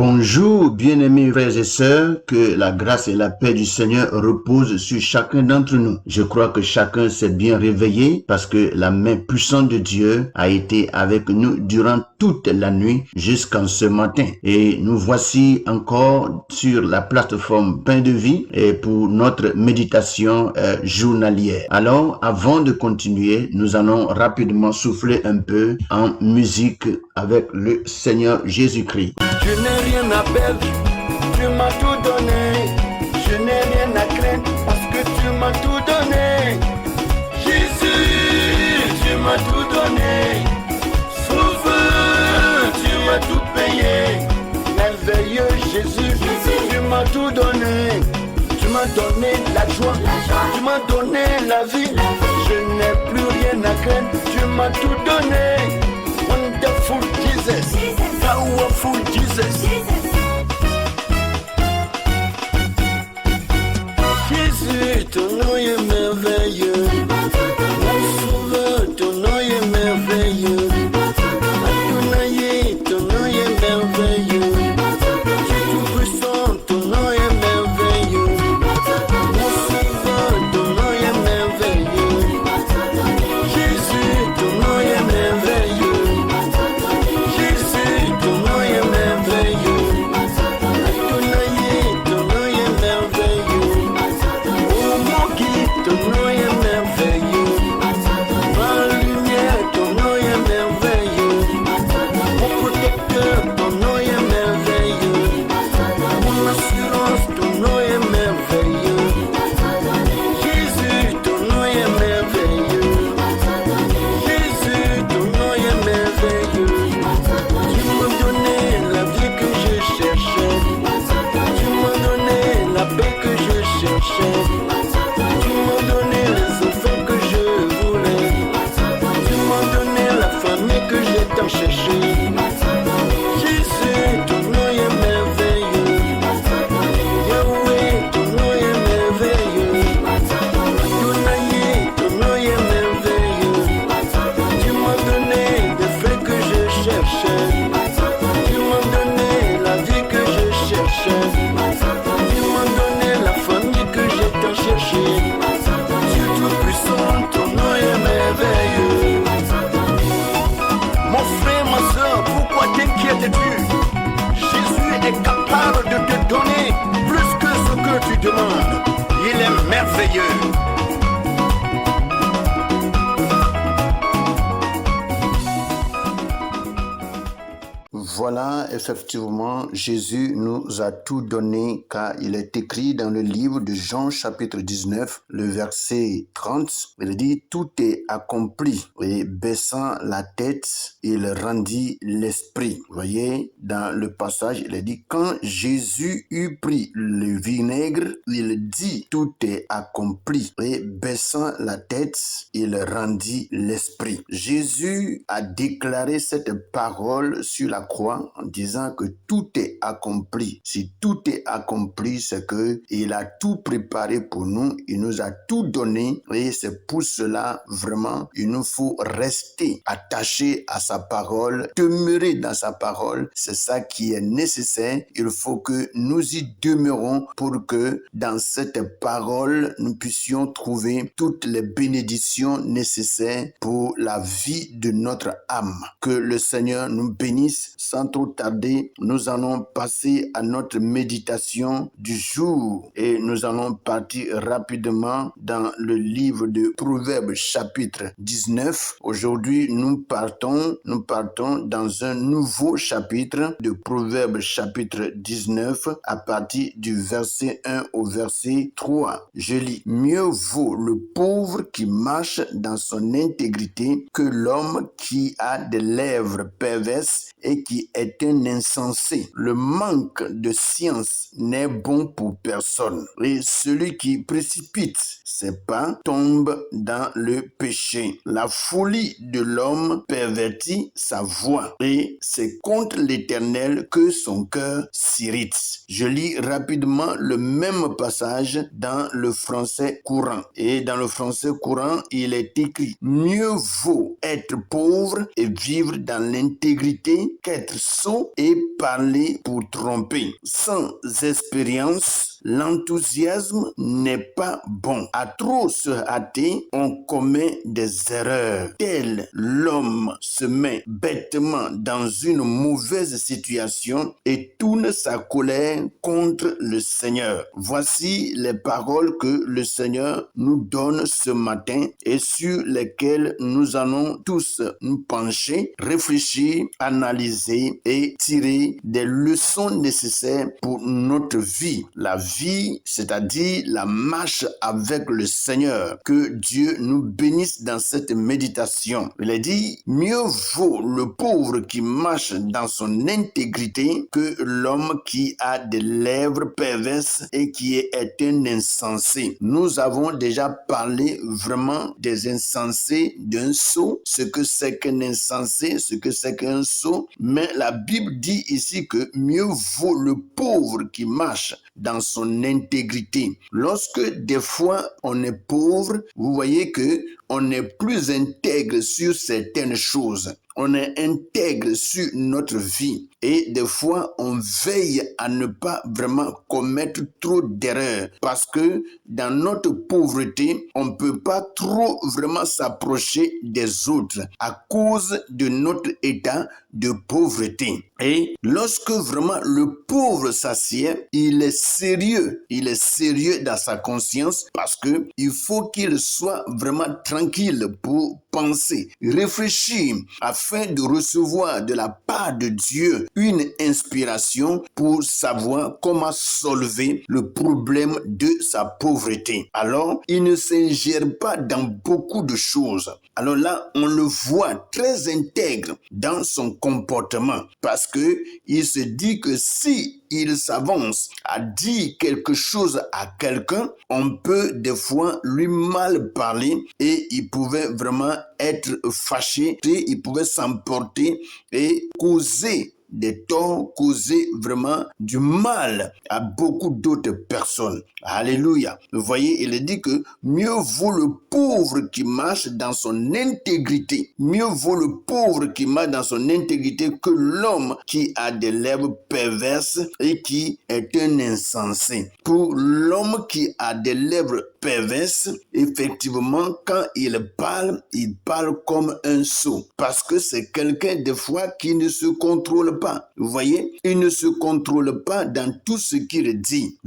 Bonjour, bien-aimés frères et sœurs, que la grâce et la paix du Seigneur reposent sur chacun d'entre nous. Je crois que chacun s'est bien réveillé parce que la main puissante de Dieu a été avec nous durant toute la nuit jusqu'en ce matin. Et nous voici encore sur la plateforme Pain de Vie et pour notre méditation journalière. Alors, avant de continuer, nous allons rapidement souffler un peu en musique avec le Seigneur Jésus-Christ. Je n'ai rien à perdre, tu m'as tout donné. Je n'ai rien à craindre parce que tu m'as tout donné. Jésus, tu m'as tout donné. Sauveur, tu m'as tout payé. Merveilleux Jésus, tu m'as tout donné. Tu m'as donné la joie, tu m'as donné la vie. Je n'ai plus rien à craindre, tu m'as tout donné. Wonderful Jesus, powerful Jesus. Jésus, ton nom est merveilleux. Mon sauveur, ton nom est merveilleux. Adonai, ton nom est merveilleux. Tout puissant, ton nom est merveilleux. Mon sauveur, ton nom est merveilleux. Jésus, ton nom est merveilleux. Jésus, ton nom est merveilleux. Adonai, ton nom est merveilleux. Oh mon guide, ton nom est merveilleux. Ma lumière, ton nom est merveilleux. Mon protecteur, ton nom est merveilleux. Mon assurance, ton nom est merveilleux. Jésus, ton nom est merveilleux. Jésus, ton nom est merveilleux. Tu m'as donné la vie que je cherchais. Tu m'as donné la paix que je cherchais. Tu m'as donné les enfants que je voulais. Tu m'as donné la famille que j'ai tant cherché. Jésus, ton nom est merveilleux. Yahweh, ton nom est merveilleux. Adonai, ton nom est merveilleux. Tu m'as donné des faits que je cherchais. Tu m'as donné la vie que je cherchais. Tu m'as donné la famille que j'ai tant cherché. Dieu tout-puissant, ton nom est merveilleux. Mon frère, ma soeur, pourquoi t'inquiètes-tu? Jésus est capable de te donner plus que ce que tu demandes. Il est merveilleux. Voilà, effectivement, Jésus nous a tout donné car il est écrit dans le livre de Jean chapitre 19, le verset 30. Il dit, tout est accompli. Et baissant la tête, il rendit l'esprit. Vous voyez, dans le passage, il est dit, quand Jésus eut pris le vinaigre, il dit, tout est accompli. Et baissant la tête, il rendit l'esprit. Jésus a déclaré cette parole sur la croix en disant que tout est accompli. Si tout est accompli, c'est que il a tout préparé pour nous, il nous a tout donné et c'est pour cela vraiment il nous faut rester attachés à sa parole, demeurer dans sa parole, c'est ça qui est nécessaire. Il faut que nous y demeurons pour que dans cette parole nous puissions trouver toutes les bénédictions nécessaires pour la vie de notre âme. Que le Seigneur nous bénisse. Sans trop tarder, nous allons passer à notre méditation du jour et nous allons partir rapidement dans le livre de Proverbes chapitre 19. Aujourd'hui, nous partons dans un nouveau chapitre de Proverbes chapitre 19 à partir du verset 1 au verset 3. Je lis, mieux vaut le pauvre qui marche dans son intégrité que l'homme qui a des lèvres perverses et qui est un insensé. Le manque de science n'est bon pour personne. Et celui qui précipite ses pas tombe dans le péché. La folie de l'homme pervertit sa voix et c'est contre l'Éternel que son cœur s'irrite. Je lis rapidement le même passage dans le français courant. Et dans le français courant, il est écrit « Mieux vaut être pauvre et vivre dans l'intégrité qu'être sot et parler pour tromper. Sans expérience, l'enthousiasme n'est pas bon. À trop se hâter, on commet des erreurs. Tel l'homme se met bêtement dans une mauvaise situation et tourne sa colère contre le Seigneur. » Voici les paroles que le Seigneur nous donne ce matin et sur lesquelles nous allons tous nous pencher, réfléchir, analyser et tirer des leçons nécessaires pour notre vie. La vie, c'est-à-dire la marche avec le Seigneur. Que Dieu nous bénisse dans cette méditation. Il est dit, mieux vaut le pauvre qui marche dans son intégrité que l'homme qui a des lèvres perverses et qui est un insensé. Nous avons déjà parlé vraiment des insensés, d'un sot, ce que c'est qu'un insensé, ce que c'est qu'un sot, mais la Bible dit ici que mieux vaut le pauvre qui marche dans son intégrité. Lorsque des fois on est pauvre, vous voyez que on est plus intègre sur certaines choses. On est intègre sur notre vie et des fois on veille à ne pas vraiment commettre trop d'erreurs parce que dans notre pauvreté, on ne peut pas trop vraiment s'approcher des autres à cause de notre état de pauvreté. Et lorsque vraiment le pauvre s'assied, il est sérieux dans sa conscience parce que il faut qu'il soit vraiment tranquille pour penser, réfléchir afin de recevoir de la part de Dieu une inspiration pour savoir comment solver le problème de sa pauvreté. Alors, il ne s'ingère pas dans beaucoup de choses. Alors là, on le voit très intègre dans son comportement parce que il se dit que si il s'avance à dire quelque chose à quelqu'un, on peut des fois lui mal parler et il pouvait vraiment être fâché et il pouvait s'emporter et causer des torts, causer vraiment du mal à beaucoup d'autres personnes. Alléluia. Vous voyez, il est dit que mieux vaut le pauvre qui marche dans son intégrité. Mieux vaut le pauvre qui marche dans son intégrité que l'homme qui a des lèvres perverses et qui est un insensé. Pour l'homme qui a des lèvres perverses, effectivement, quand il parle comme un sot. Parce que c'est quelqu'un des fois qui ne se contrôle pas. Vous voyez, il ne se contrôle pas dans tout ce qu'il dit.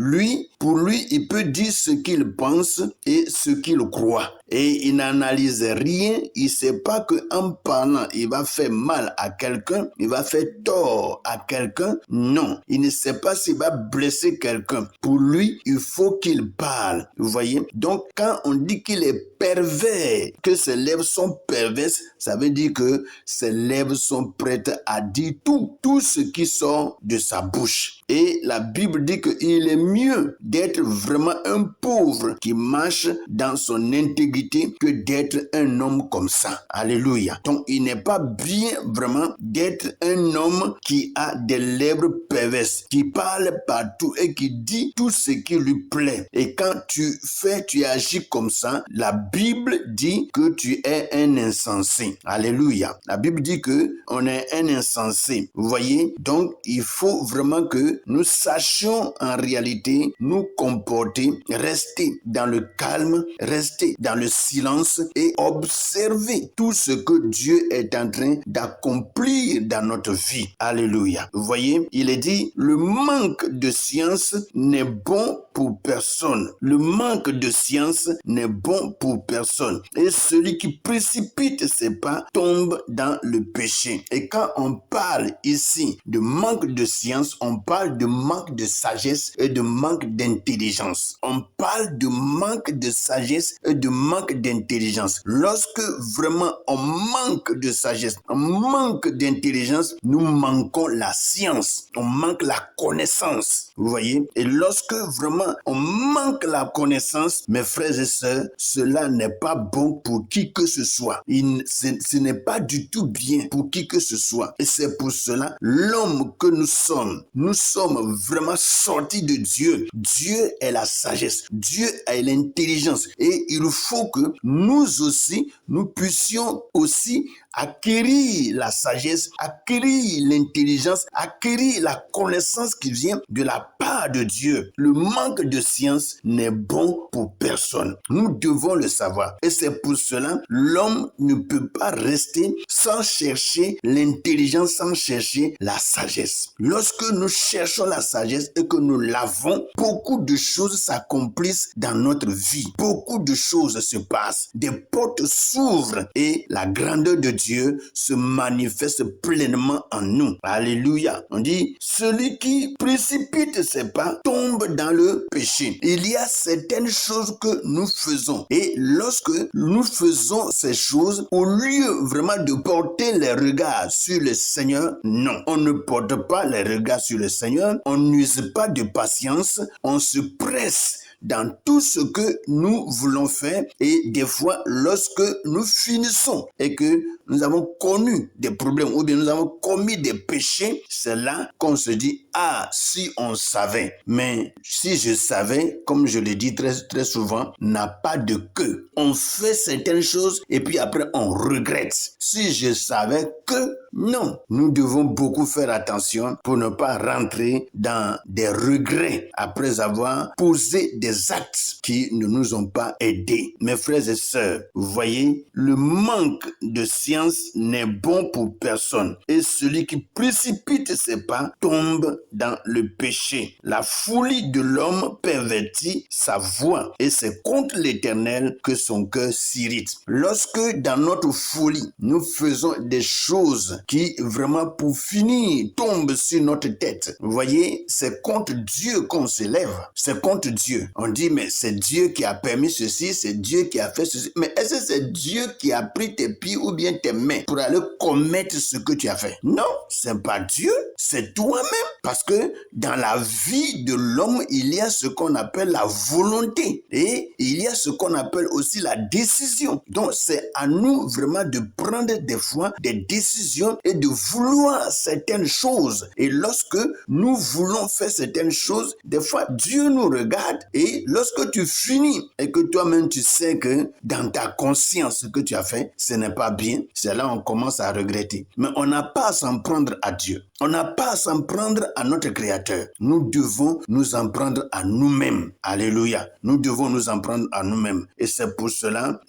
Pour lui, il peut dire ce qu'il pense et ce qu'il croit. Et il n'analyse rien. Il ne sait pas qu'en parlant, il va faire mal à quelqu'un, il va faire tort à quelqu'un. Non, il ne sait pas s'il va blesser quelqu'un. Pour lui, il faut qu'il parle. Vous voyez? Donc, quand on dit qu'il est pervers, que ses lèvres sont perverses, ça veut dire que ses lèvres sont prêtes à dire tout ce qui sort de sa bouche. Et la Bible dit qu'il est mieux d'être vraiment un pauvre qui marche dans son intégrité que d'être un homme comme ça. Alléluia. Donc, il n'est pas bien vraiment d'être un homme qui a des lèvres perverses, qui parle partout et qui dit tout ce qui lui plaît. Et quand tu agis comme ça, la Bible dit que tu es un insensé. Alléluia. La Bible dit que on est un insensé. Vous voyez? Donc, il faut vraiment que nous sachions en réalité nous comporter, rester dans le calme, rester dans le silence et observer tout ce que Dieu est en train d'accomplir dans notre vie. Alléluia. Vous voyez? Il est dit, le manque de science n'est bon pour personne. Le manque de science n'est bon pour personne. Et celui qui précipite ses pas tombe dans le péché. Et quand on parle ici de manque de science, on parle de manque de sagesse et de manque d'intelligence. On parle de manque de sagesse et de manque d'intelligence. Lorsque vraiment on manque de sagesse, on manque d'intelligence, nous manquons la science. On manque la connaissance. Vous voyez? Et lorsque vraiment vraiment on manque la connaissance, mes frères et sœurs, cela n'est pas bon pour qui que ce soit. Ce n'est pas du tout bien pour qui que ce soit. Et c'est pour cela, l'homme que nous sommes vraiment sortis de Dieu. Dieu est la sagesse. Dieu est l'intelligence. Et il faut que nous aussi, nous puissions aussi acquérir la sagesse, acquérir l'intelligence, acquérir la connaissance qui vient de la part de Dieu. Le manque de science n'est bon pour personne. Nous devons le savoir. Et c'est pour cela, l'homme ne peut pas rester sans chercher l'intelligence, sans chercher la sagesse. Lorsque nous cherchons la sagesse et que nous l'avons, beaucoup de choses s'accomplissent dans notre vie. Beaucoup de choses se passent. Des portes s'ouvrent et la grandeur de Dieu se manifeste pleinement en nous. Alléluia. On dit, celui qui précipite ses pas tombe dans le péché. Il y a certaines choses que nous faisons. Et lorsque nous faisons ces choses, au lieu vraiment de porter les regards sur le Seigneur, non. On ne porte pas les regards sur le Seigneur. On n'use pas de patience. On se presse dans tout ce que nous voulons faire et des fois lorsque nous finissons et que nous avons connu des problèmes ou bien nous avons commis des péchés, c'est là qu'on se dit, ah, si on savait. Mais si je savais, comme je le dis très souvent, n'a pas de queue. On fait certaines choses et puis après on regrette. Si je savais que, non. Nous devons beaucoup faire attention pour ne pas rentrer dans des regrets après avoir posé des actes qui ne nous ont pas aidés. Mes frères et sœurs, vous voyez, le manque de science n'est bon pour personne. Et celui qui précipite ses pas tombe dans le péché. La folie de l'homme pervertit sa voie et c'est contre l'Éternel que son cœur s'irrite. Lorsque dans notre folie, nous faisons des choses qui vraiment pour finir tombent sur notre tête, vous voyez, c'est contre Dieu qu'on s'élève. C'est contre Dieu. On dit, mais c'est Dieu qui a permis ceci, c'est Dieu qui a fait ceci. Mais est-ce que c'est Dieu qui a pris tes pieds ou bien tes mains pour aller commettre ce que tu as fait? Non, c'est pas Dieu, c'est toi-même. Parce que dans la vie de l'homme, il y a ce qu'on appelle la volonté et il y a ce qu'on appelle aussi la décision. Donc, c'est à nous vraiment de prendre des fois des décisions et de vouloir certaines choses. Et lorsque nous voulons faire certaines choses, des fois, Dieu nous regarde et lorsque tu finis et que toi-même tu sais que dans ta conscience ce que tu as fait, ce n'est pas bien, c'est là on commence à regretter. Mais on n'a pas à s'en prendre à Dieu. On n'a pas à s'en prendre à notre Créateur. Nous devons nous en prendre à nous-mêmes. Alléluia. Nous devons nous en prendre à nous-mêmes. Et c'est pour cela,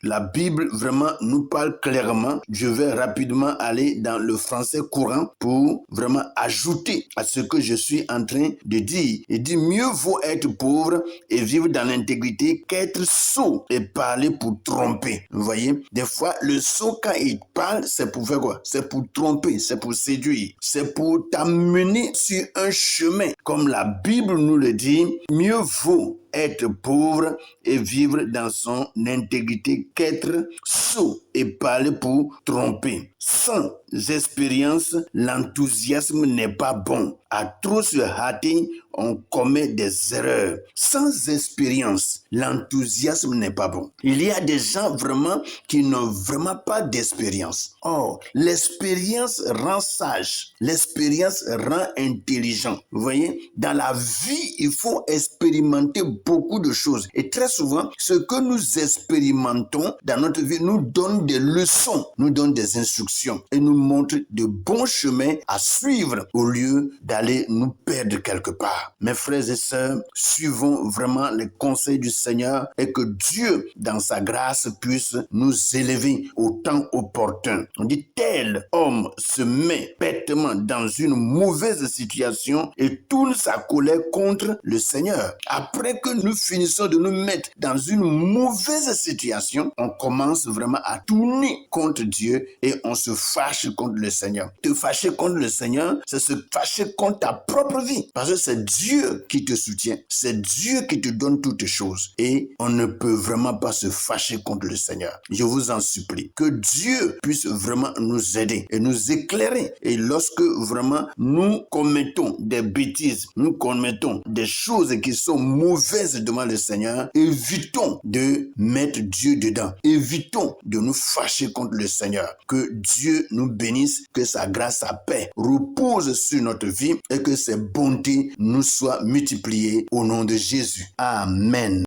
la Bible vraiment nous parle clairement. Je vais rapidement aller dans le français courant pour vraiment ajouter à ce que je suis en train de dire. Il dit, mieux vaut être pauvre et vivre dans l'intégrité qu'être sot et parler pour tromper. Vous voyez, des fois, le sot, quand il parle, c'est pour faire quoi? C'est pour tromper, c'est pour séduire. C'est pour t'amener sur un chemin. Comme la Bible nous le dit, mieux vaut être pauvre et vivre dans son intégrité qu'être sot et parler pour tromper. Sans expérience, l'enthousiasme n'est pas bon. À trop se hâter, on commet des erreurs. Sans expérience, l'enthousiasme n'est pas bon. Il y a des gens vraiment qui n'ont vraiment pas d'expérience. Or, l'expérience rend sage. L'expérience rend intelligent. Vous voyez, dans la vie, il faut expérimenter beaucoup de choses. Et très souvent, ce que nous expérimentons dans notre vie nous donne des leçons, nous donne des instructions et nous montre de bons chemins à suivre au lieu d'aller nous perdre quelque part. Mes frères et sœurs, suivons vraiment les conseils du Seigneur et que Dieu, dans sa grâce, puisse nous élever au temps opportun. On dit, tel homme se met bêtement dans une mauvaise situation et tourne sa colère contre le Seigneur. Après que nous finissons de nous mettre dans une mauvaise situation, on commence vraiment à tourner contre Dieu et on se fâche contre le Seigneur. Te fâcher contre le Seigneur, c'est se fâcher contre ta propre vie. Parce que c'est Dieu qui te soutient. C'est Dieu qui te donne toutes choses. Et on ne peut vraiment pas se fâcher contre le Seigneur. Je vous en supplie. Que Dieu puisse vraiment nous aider et nous éclairer. Et lorsque vraiment nous commettons des bêtises, nous commettons des choses qui sont mauvaises devant le Seigneur, évitons de mettre Dieu dedans. Évitons de nous fâcher contre le Seigneur. Que Dieu nous bénisse, que sa grâce, sa paix repose sur notre vie et que ses bontés nous soient multipliées au nom de Jésus. Amen.